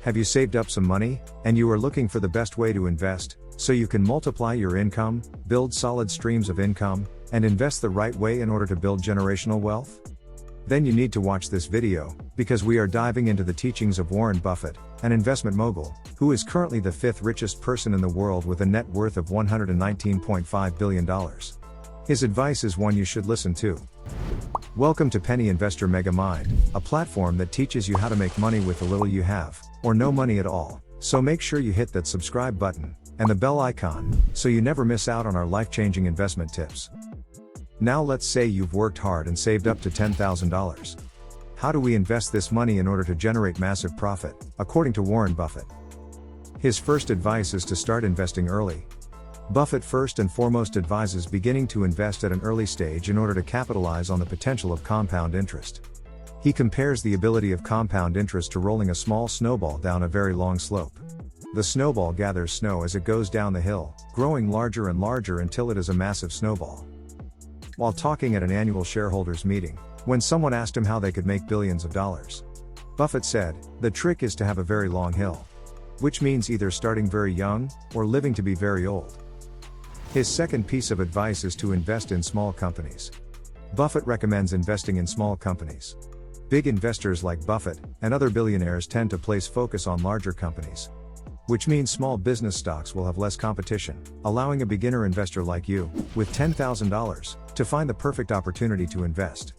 Have you saved up some money, and you are looking for the best way to invest, so you can multiply your income, build solid streams of income, and invest the right way in order to build generational wealth? Then you need to watch this video, because we are diving into the teachings of Warren Buffett, an investment mogul, who is currently the 5th richest person in the world with a net worth of $119.5 billion. His advice is one you should listen to. Welcome to Penny Investor Mega Mind, a platform that teaches you how to make money with the little you have, or no money at all. So make sure you hit that subscribe button, and the bell icon, so you never miss out on our life-changing investment tips. Now let's say you've worked hard and saved up to $10,000. How do we invest this money in order to generate massive profit, according to Warren Buffett? His first advice is to start investing early. Buffett first and foremost advises beginning to invest at an early stage in order to capitalize on the potential of compound interest. He compares the ability of compound interest to rolling a small snowball down a very long slope. The snowball gathers snow as it goes down the hill, growing larger and larger until it is a massive snowball. While talking at an annual shareholders meeting, when someone asked him how they could make billions of dollars, Buffett said, "The trick is to have a very long hill." Which means either starting very young, or living to be very old. His second piece of advice is to invest in small companies. Buffett recommends investing in small companies. Big investors like Buffett, and other billionaires tend to place focus on larger companies. Which means small business stocks will have less competition, allowing a beginner investor like you, with $10,000, to find the perfect opportunity to invest.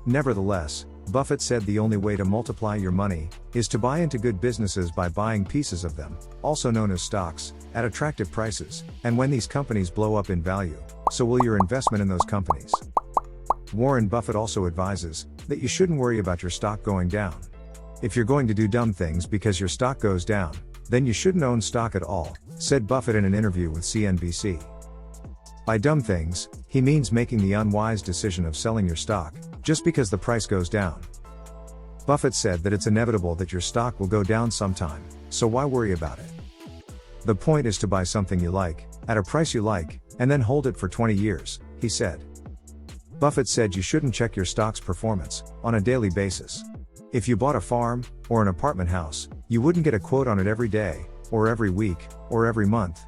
Nevertheless, Buffett said the only way to multiply your money, is to buy into good businesses by buying pieces of them, also known as stocks, at attractive prices, and when these companies blow up in value, so will your investment in those companies. Warren Buffett also advises, that you shouldn't worry about your stock going down. If you're going to do dumb things because your stock goes down, then you shouldn't own stock at all, said Buffett in an interview with CNBC. By dumb things, he means making the unwise decision of selling your stock, just because the price goes down. Buffett said that it's inevitable that your stock will go down sometime, so why worry about it? The point is to buy something you like, at a price you like, and then hold it for 20 years, he said. Buffett said you shouldn't check your stock's performance, on a daily basis. If you bought a farm, or an apartment house, you wouldn't get a quote on it every day, or every week, or every month,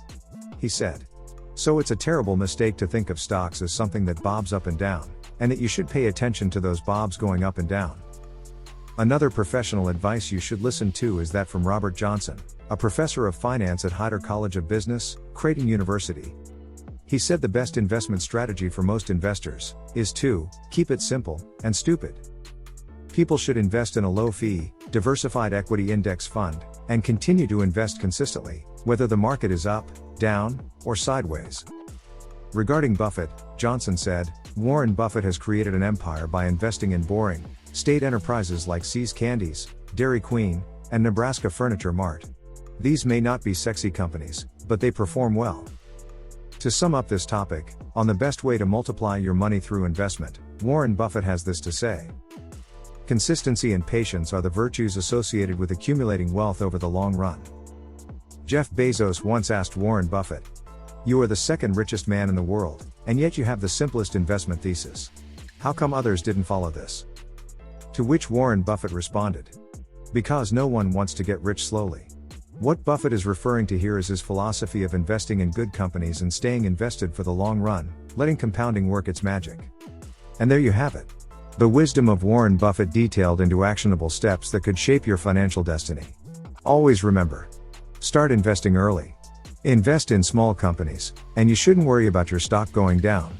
he said. So it's a terrible mistake to think of stocks as something that bobs up and down, and that you should pay attention to those bobs going up and down. Another professional advice you should listen to is that from Robert Johnson, a professor of finance at Hyder College of Business, Creighton University. He said the best investment strategy for most investors, is to keep it simple, and stupid. People should invest in a low-fee, diversified equity index fund, and continue to invest consistently, whether the market is up, down, or sideways. Regarding Buffett, Johnson said, Warren Buffett has created an empire by investing in boring, state enterprises like See's Candies, Dairy Queen, and Nebraska Furniture Mart. These may not be sexy companies, but they perform well. To sum up this topic, on the best way to multiply your money through investment, Warren Buffett has this to say. Consistency and patience are the virtues associated with accumulating wealth over the long run. Jeff Bezos once asked Warren Buffett, "You are the second richest man in the world, and yet you have the simplest investment thesis. How come others didn't follow this?" To which Warren Buffett responded, "Because no one wants to get rich slowly." What Buffett is referring to here is his philosophy of investing in good companies and staying invested for the long run, letting compounding work its magic. And there you have it. The wisdom of Warren Buffett detailed into actionable steps that could shape your financial destiny. Always remember, start investing early. Invest in small companies, and you shouldn't worry about your stock going down.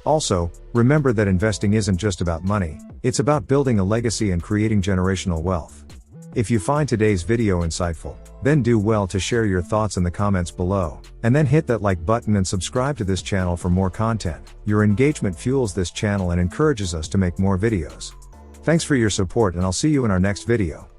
Also, remember that investing isn't just about money, it's about building a legacy and creating generational wealth. If you find today's video insightful, then do well to share your thoughts in the comments below, and then hit that like button and subscribe to this channel for more content. Your engagement fuels this channel and encourages us to make more videos. Thanks for your support, and I'll see you in our next video.